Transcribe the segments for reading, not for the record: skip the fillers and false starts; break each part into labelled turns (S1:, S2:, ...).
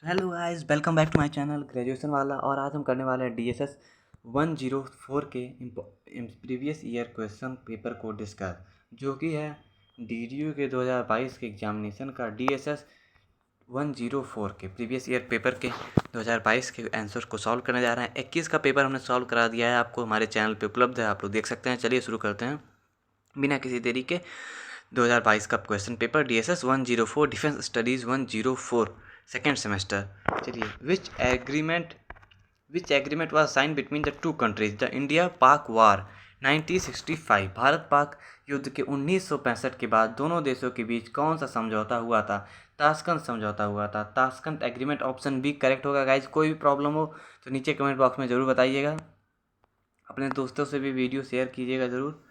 S1: तो hello guys, welcome back to my channel graduation वाला। और आज हम करने वाले हैं DSS 104 के प्रीवियस ईयर क्वेश्चन पेपर को डिस्कस, जो कि है DDU के 2022 के एग्जामिनेशन का DSS 104 के प्रीवियस ईयर पेपर के 2022 के आंसर को सॉल्व करने जा रहे हैं। 21 का पेपर हमने सॉल्व करा दिया है, आपको हमारे चैनल पे उपलब्ध है, आप लोग देख सकते हैं। चलिए शुरू करते हैं बिना किसी देरी के। 2022 का question paper DSS 104 defence studies 104 second semester. चलिए, which agreement was signed between the two countries the India Pak war 1965। Bharat Pak युद्ध के 1965 के बाद दोनों देशों के बीच कौन सा समझौता हुआ था? ताशकंद समझौता हुआ था। Tashkent agreement, option B correct होगा गाइज। कोई भी प्रॉब्लम हो तो नीचे कमेंट बॉक्स में ज़रूर बताइएगा, अपने दोस्तों से भी वीडियो शेयर कीजिएगा ज़रूर।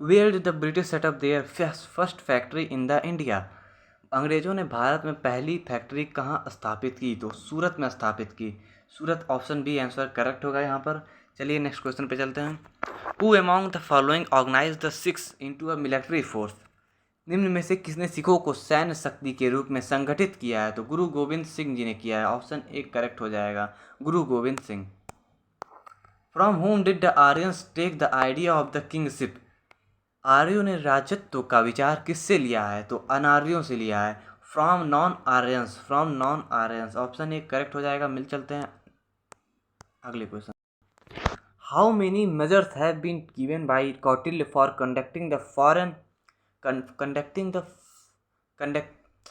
S1: Where did the British setup their first factory in the India? अंग्रेज़ों ने भारत में पहली फैक्ट्री कहाँ स्थापित की? तो सूरत में स्थापित की। Surat, option B answer correct होगा यहाँ पर। चलिए नेक्स्ट क्वेश्चन पे चलते हैं। Who among the following organize the Sikhs into a military force? निम्न में से किसने सिखों को सैन्य शक्ति के रूप में संगठित किया है? तो गुरु गोविंद सिंह जी ने किया है, ऑप्शन ए करेक्ट हो जाएगा, Guru Gobind Singh. From whom did the Aryans take the idea of the kingship? आर्यों ने राजत्व का विचार किससे लिया है? तो अनार्यों से लिया है। From non Aryans, option A correct हो जाएगा। मिल चलते हैं अगले क्वेश्चन। How many measures have been given by Kautilya for conducting the foreign conducting the conduct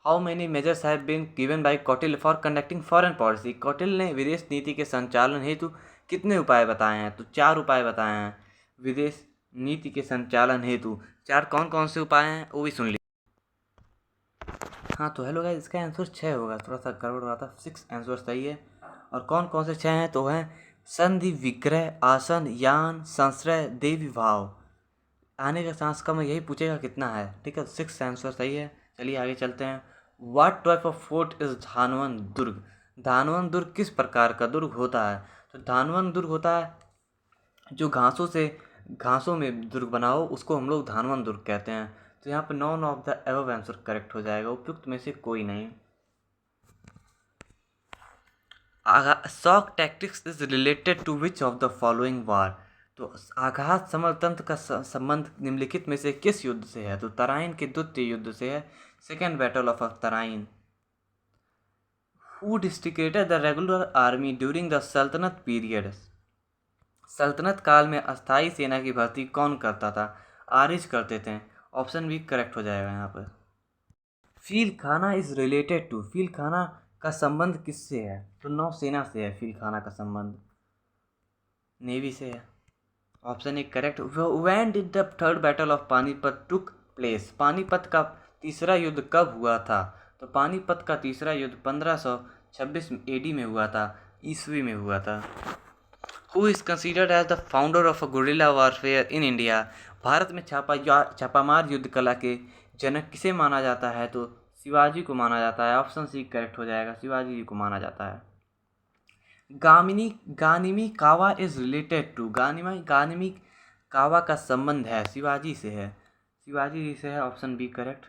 S1: how many measures have been given by Kautilya for conducting foreign policy? Kautilya ने विदेश नीति के संचालन हेतु कितने उपाय बताए हैं? तो 4 उपाय बताए हैं विदेश नीति के संचालन हेतु। 4 कौन कौन से उपाय हैं वो भी सुन लीजिए। हाँ तो हेलो गाइस, इसका आंसर 6 होगा, थोड़ा सा गड़बड़ हुआ था। 6 आंसर सही है। और कौन कौन से 6 हैं? तो हैं संधि, विग्रह, आसन, यान, संश्रय, देवी भाव। आने का चांस कम है, यही पूछेगा कितना है। ठीक है, 6 आंसर सही है। चलिए आगे चलते हैं। What type of fort is Dhanvan durg? धानवन दुर्ग किस प्रकार का दुर्ग होता है? तो धानवन दुर्ग होता है जो घासों में दुर्ग बना हो, उसको हम लोग धानवन दुर्ग कहते हैं। तो यहाँ पे none of the above answer correct हो जाएगा, उपयुक्त में से कोई नहीं। Shock tactics is related to which of the following war? तो आघात समरतंत्र का संबंध निम्नलिखित में से किस युद्ध से है? तो तराइन के द्वितीय युद्ध से है, second battle of Tarain. Who distracted the regular army during the Sultanate period? सल्तनत काल में अस्थायी सेना की भर्ती कौन करता था? आरिज करते थे, ऑप्शन बी करेक्ट हो जाएगा यहाँ पर। फील खाना इज रिलेटेड टू, फील खाना का संबंध किससे है? तो नौसेना से है फील खाना का संबंध, नेवी से है, option A correct. When did the third battle of Panipat took place? Panipat का तीसरा युद्ध कब हुआ था? तो पानीपत का तीसरा युद्ध 1526 AD में हुआ था, ईस्वी में हुआ था। Who is considered as the founder of a guerrilla warfare in India? Bharat में छापामार युद्ध कला के जनक किसे माना जाता है? तो शिवाजी को माना जाता है, ऑप्शन सी करेक्ट हो जाएगा, शिवाजी जी को माना जाता है। गानिमी कावा इज रिलेटेड टू, गानिमी कावा का संबंध है शिवाजी से है, शिवाजी जी से है, option B correct.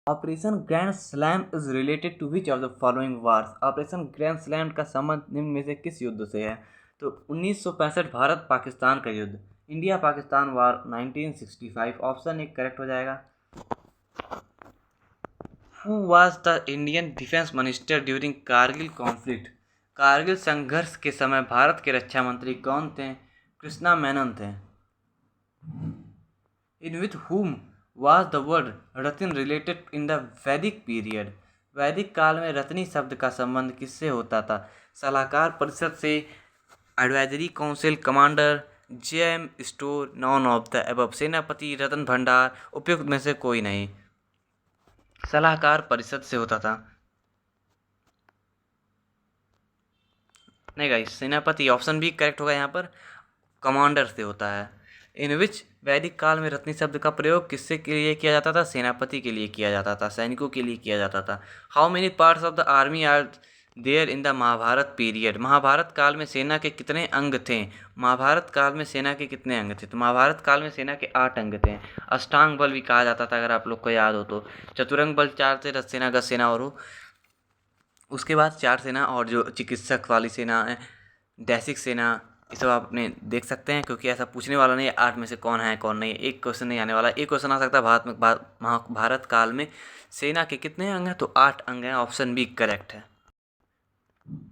S1: Operation grand slam is related to which of the following wars? Operation grand slam का संबंध निम्न में से किस युद्ध से है? तो 1965 भारत पाकिस्तान का युद्ध, इंडिया पाकिस्तान वार 1965, ऑप्शन एक करेक्ट हो जाएगा। Who was the Indian defence minister during Kargil conflict? Kargil संघर्ष के समय भारत के रक्षा मंत्री कौन थे? कृष्णा मेनन थे। In with whom was the word Ratna related in the वैदिक पीरियड? वैदिक काल में रत्नी शब्द का संबंध किससे होता था? सलाहकार परिषद से, advisory council, commander, JM store, non of the above. सेनापति, रत्न भंडार, उपयुक्त में से कोई नहीं, सलाहकार परिषद से होता था। नहीं गाइस, सेनापति, ऑप्शन भी करेक्ट होगा यहाँ पर, कमांडर से होता है। इन विच वैदिक काल में रत्नी शब्द का प्रयोग किससे के लिए किया जाता था? सेनापति के लिए किया जाता था, सैनिकों के लिए किया जाता था। How many parts of the army are there in the Mahabharata period. Mahabharata काल में सेना के कितने अंग थे? महाभारत काल में सेना के कितने अंग थे? तो महाभारत काल में सेना के 8 अंग थे। अष्टांग बल भी कहा जाता था, अगर आप लोग को याद हो तो। चतुरंग बल 4 थे, रथ सेना, गज सेना और उसके बाद 4 सेना और जो चिकित्सक वाली सेना है, दैसिक सेना, ये सब आप अपने देख सकते हैं, क्योंकि ऐसा पूछने वाला नहीं है 8 में से कौन है कौन नहीं है। एक क्वेश्चन नहीं आने वाला, एक क्वेश्चन आ सकता है भारत काल में सेना के कितने अंग हैं? तो 8 अंग हैं। ऑप्शन बी करेक्ट है।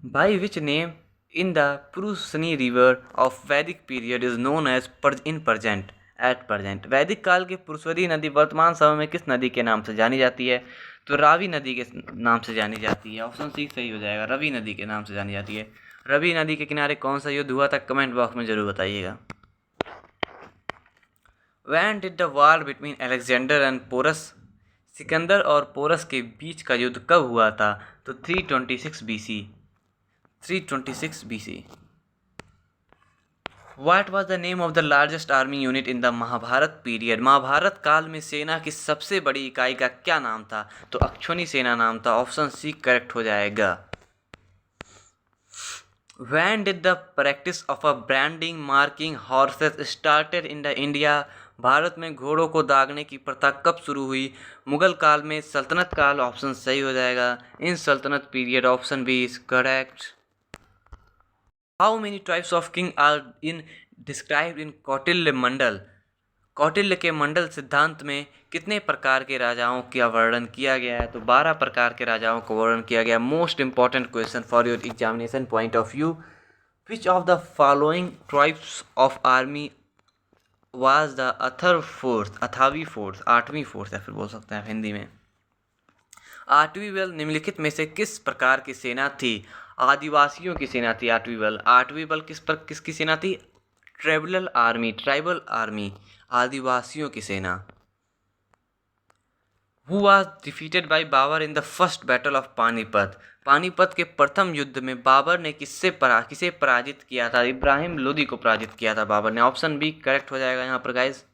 S1: By which name in the Purushni river of Vedic period is known as present. वैदिक काल की पुरुषवरी नदी वर्तमान समय में किस नदी के नाम से जानी जाती है? तो रावी नदी के नाम से जानी जाती है। ऑप्शन सी सही हो जाएगा, रवि नदी के नाम से जानी जाती है। रवि नदी के किनारे कौन सा युद्ध हुआ था? कमेंट बॉक्स में जरूर बताइएगा। When did the war between Alexander and Porus, Sikandar और पोरस के बीच का युद्ध कब हुआ था? तो 326 BC। 326 BC। What was the name of the largest army unit in the Mahabharata period? Mahabharata काल में सेना की सबसे बड़ी इकाई का क्या नाम था? तो अक्षौणी सेना नाम था। ऑप्शन सी करेक्ट हो जाएगा। When did the practice of a branding marking horses started in the India? Bharat में घोड़ों को दागने की प्रथा कब शुरू हुई? मुगल काल में, सल्तनत काल। ऑप्शन सही हो जाएगा, in Sultanate period. Option B is correct. How many types of king are in described in Kautilya Mandal? Kautilya के मंडल सिद्धांत में कितने प्रकार के राजाओं का वर्णन किया गया है? तो 12 प्रकार के राजाओं को वर्णन किया गया। Most important question for your examination point of view, which of the following tribes of army was the Atavi force, 8वीं फोर्स, या फिर बोल सकते हैं हिंदी में 8वीं बल निम्नलिखित में से किस प्रकार की सेना थी? आदिवासियों की सेना थी 8वीं बल। 8वीं बल किसकी सेना थी? ट्राइबल आर्मी, आदिवासियों की सेना। Who was defeated by Babur in the first battle of Panipat? Panipat के प्रथम युद्ध में बाबर ने किसे पराजित किया था? इब्राहिम लोदी को पराजित किया था बाबर ने। ऑप्शन बी करेक्ट हो जाएगा यहाँ पर guys.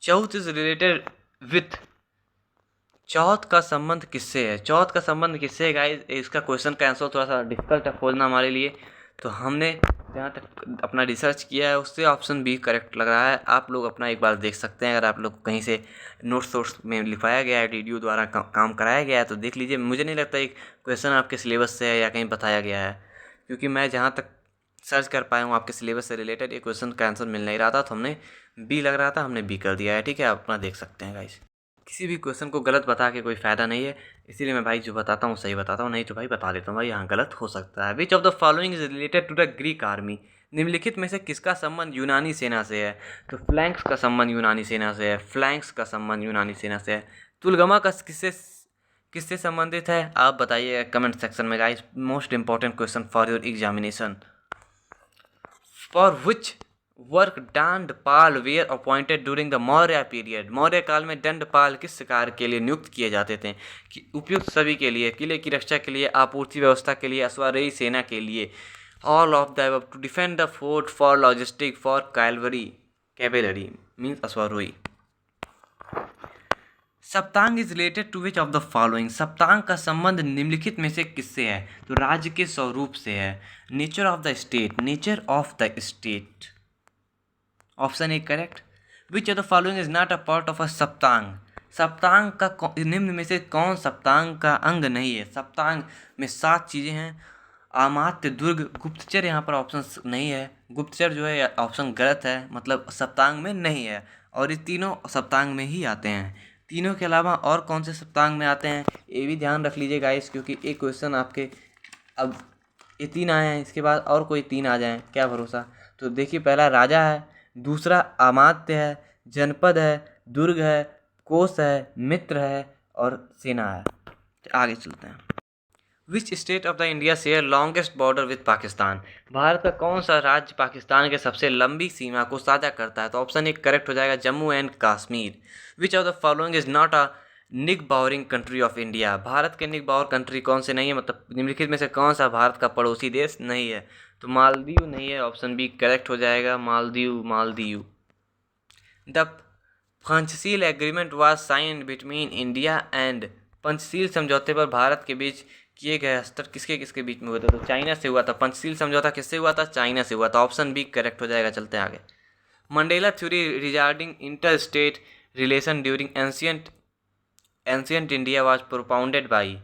S1: Chauth is related with, चौथ का संबंध किससे है? चौथ का संबंध किससे है गाइस? इसका क्वेश्चन का आंसर थोड़ा सा डिफिकल्ट है खोजना हमारे लिए, तो हमने जहाँ तक अपना रिसर्च किया है उससे ऑप्शन बी करेक्ट लग रहा है। आप लोग अपना एक बार देख सकते हैं, अगर आप लोग कहीं से नोट्स में लिखवाया गया है, डीडीयू द्वारा काम कराया गया है तो देख लीजिए। मुझे नहीं लगता एक क्वेश्चन आपके सिलेबस से है या कहीं बताया गया है, क्योंकि मैं जहाँ तक सर्च कर पाया हूँ आपके सिलेबस से रिलेटेड ये क्वेश्चन का आंसर मिल नहीं रहा था, तो हमने बी लग रहा था, हमने बी कर दिया है। ठीक है, आप अपना देख सकते हैं गाइस। किसी भी क्वेश्चन को गलत बता के कोई फ़ायदा नहीं है, इसीलिए मैं भाई जो बताता हूँ सही बताता हूँ, नहीं तो भाई बता देता हूँ भाई यहाँ गलत हो सकता है। Which of the following is related to the Greek army? निम्नलिखित में से किसका संबंध यूनानी सेना से है? तो फ्लैंक्स का संबंध यूनानी सेना से है। फ्लैंक्स का संबंध यूनानी सेना से है। तुलगमा का किससे संबंधित है? आप बताइए कमेंट सेक्शन में guys. Most important question for your examination. For which work Dandpal were appointed during the Maurya period? Maurya काल में दंडपाल किस कार्य के लिए नियुक्त किए जाते थे? कि उपयुक्त सभी के लिए, किले की रक्षा के लिए, आपूर्ति व्यवस्था के लिए, अश्वारोही सेना के लिए। All of the above, to defend the fort, for logistic, for cavalry means ashvarohi. Saptang is related to which of the following? सप्तांग का संबंध निम्नलिखित में से किससे है? तो राज्य के स्वरूप से है। Nature of the state, option A correct. Which of the following is not a part of a saptang? सप्तांग का निम्न में से कौन सप्तांग का अंग नहीं है? सप्तांग में 7 चीज़ें हैं। अमात्य, दुर्ग, गुप्तचर यहाँ पर ऑप्शन नहीं है। गुप्तचर जो है ऑप्शन गलत है, मतलब सप्तांग में नहीं है, और ये तीनों सप्तांग में ही आते हैं। तीनों के अलावा और कौन से सप्तांग में आते हैं ये भी ध्यान रख लीजिए गाइस, क्योंकि एक क्वेश्चन आपके अब ये 3 आए हैं, इसके बाद और कोई 3 आ जाएं, क्या भरोसा। तो देखिए, पहला राजा है, दूसरा अमात्य है, जनपद है, दुर्ग है, कोष है, मित्र है और सेना है। आगे चलते हैं। Which state of the India share longest border with Pakistan? Bharat का कौन सा राज्य पाकिस्तान के सबसे लंबी सीमा को साझा करता है? तो ऑप्शन एक करेक्ट हो जाएगा, Jammu and Kashmir. Which of the following is not a neighbouring country of India? Bharat के निगबॉर कंट्री कौन से नहीं है, मतलब निम्नलिखित में से कौन सा भारत का पड़ोसी देश नहीं है? तो मालदीव नहीं है, ऑप्शन बी करेक्ट हो जाएगा, Maldives. The Panchsheel agreement was signed between India and Panchsheel समझौते पर भारत के बीच किए गए हस्ताक्षर किसके किसके बीच में हुआ था? तो चाइना से हुआ था। पंचशील समझौता किससे हुआ था? चाइना से हुआ था। ऑप्शन बी करेक्ट हो जाएगा। चलते हैं आगे। Mandela theory regarding inter state relation during ancient India was propounded by.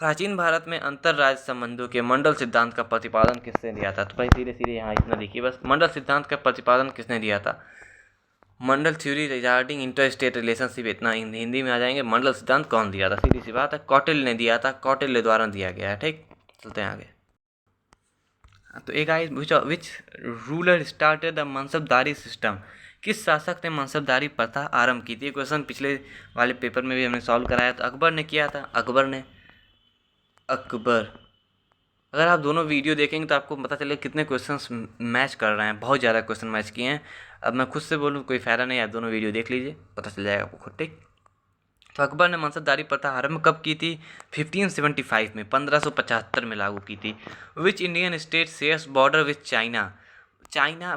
S1: प्राचीन भारत में अंतरराज्य संबंधों के मंडल सिद्धांत का प्रतिपादन किसने दिया था? तो भाई सीधे सीधे यहाँ इतना देखिए बस, मंडल सिद्धांत का प्रतिपादन किसने दिया था? Mandal theory regarding inter state relationship, इतना हिंदी में आ जाएंगे। मंडल सिद्धांत कौन दिया था? सीधी सी बात है, कौटिल्य ने दिया था। कौटिल्य द्वारा दिया गया है। ठीक, चलते हैं आगे। तो एक आई which ruler started the mansabdari system. किस शासक ने मनसबदारी प्रथा आरंभ की थी? क्वेश्चन पिछले वाले पेपर में भी हमने सॉल्व कराया। तो अकबर ने किया था। अकबर। अगर आप दोनों वीडियो देखेंगे तो आपको पता चलेगा कितने क्वेश्चंस मैच कर रहे हैं। बहुत ज़्यादा क्वेश्चन मैच किए हैं। अब मैं खुद से बोलूँ कोई फ़ायदा नहीं, आप दोनों वीडियो देख लीजिए, पता चल जाएगा आपको खुद। ठीक, तो अकबर ने मनसबदारी प्रथा आरंभ कब की थी? 1575 में, 1575 में लागू की थी। Which Indian state shares border with China,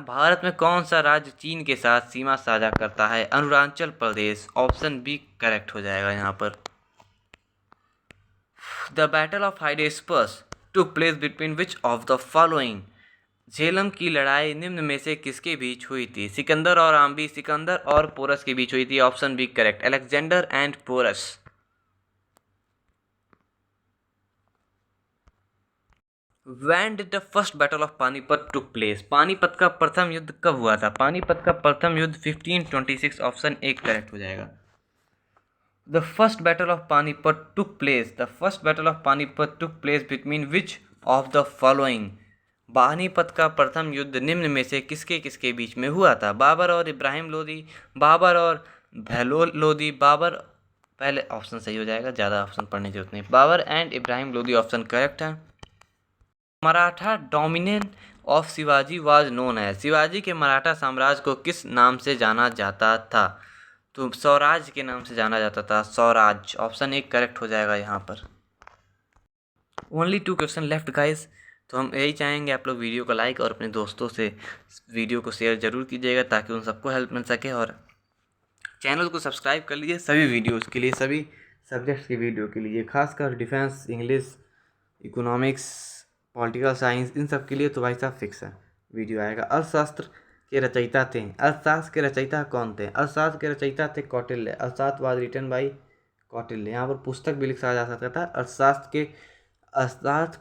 S1: Bharat में कौन सा राज्य चीन के साथ सीमा साझा करता है? Arunachal Pradesh. Option B correct हो जाएगा यहाँ पर। The battle of Hydaspes took place between which of the following. Jhelum की लड़ाई निम्न में से किसके बीच हुई थी? सिकंदर और आम्बी, सिकंदर और पोरस के बीच हुई थी। Option B correct, Alexander and Porus. When did the first battle of Panipat took place? Panipat का प्रथम युद्ध कब हुआ था? पानीपत का प्रथम युद्ध 1526। ऑप्शन ए करेक्ट हो जाएगा। The first battle of Panipat took place. The first battle of Panipat took place between which of the following? Panipat का प्रथम युद्ध निम्न में से किसके किसके बीच में हुआ था? बाबर और इब्राहिम लोदी, बाबर और बहलोल लोदी, बाबर। पहले ऑप्शन सही हो जाएगा, ज़्यादा ऑप्शन पढ़ने की जरूरत नहीं। Babur and Ibrahim Lodi option correct है। Maratha domination of Shivaji was known है। शिवाजी के मराठा साम्राज्य को किस नाम से जाना जाता था? तो स्वराज के नाम से जाना जाता था। स्वराज। ऑप्शन ए करेक्ट हो जाएगा यहाँ पर। Only 2 question left guys. तो हम यही चाहेंगे आप लोग वीडियो को लाइक और अपने दोस्तों से वीडियो को शेयर जरूर कीजिएगा ताकि उन सबको हेल्प मिल सके। और चैनल को सब्सक्राइब कर लीजिए सभी वीडियोज़ के लिए, सभी सब्जेक्ट्स की वीडियो के लिए, खासकर defence, English, economics, political science, इन सब के लिए तो भाई साहब फिक्स है वीडियो आएगा। अर्थशास्त्र के रचयिता थे। अर्थशास्त्र के रचयिता कौन थे? अर्थशास्त्र के रचयिता थे कौटिल्य। अर्थशास्त्र वाज रिटन बाई कौटिल्य। यहाँ पर पुस्तक भी लिखा जा सकता था। अर्थशास्त्र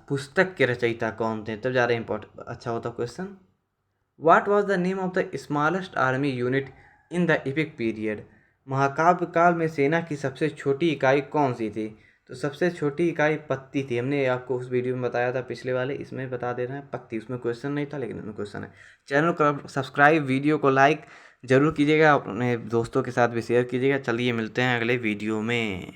S1: पुस्तक के रचयिता कौन थे? तब ज़्यादा इम्पोर्टेंट अच्छा होता question. What was the name of the smallest army unit in the epic period. महाकाव्य काल में सेना की सबसे छोटी इकाई कौन सी थी? तो सबसे छोटी इकाई पत्ती थी। हमने आपको उस वीडियो में बताया था पिछले वाले, इसमें बता दे रहे हैं पत्ती। उसमें क्वेश्चन नहीं था लेकिन इसमें क्वेश्चन है। चैनल को सब्सक्राइब, वीडियो को लाइक जरूर कीजिएगा, अपने दोस्तों के साथ भी शेयर कीजिएगा। चलिए मिलते हैं अगले वीडियो में।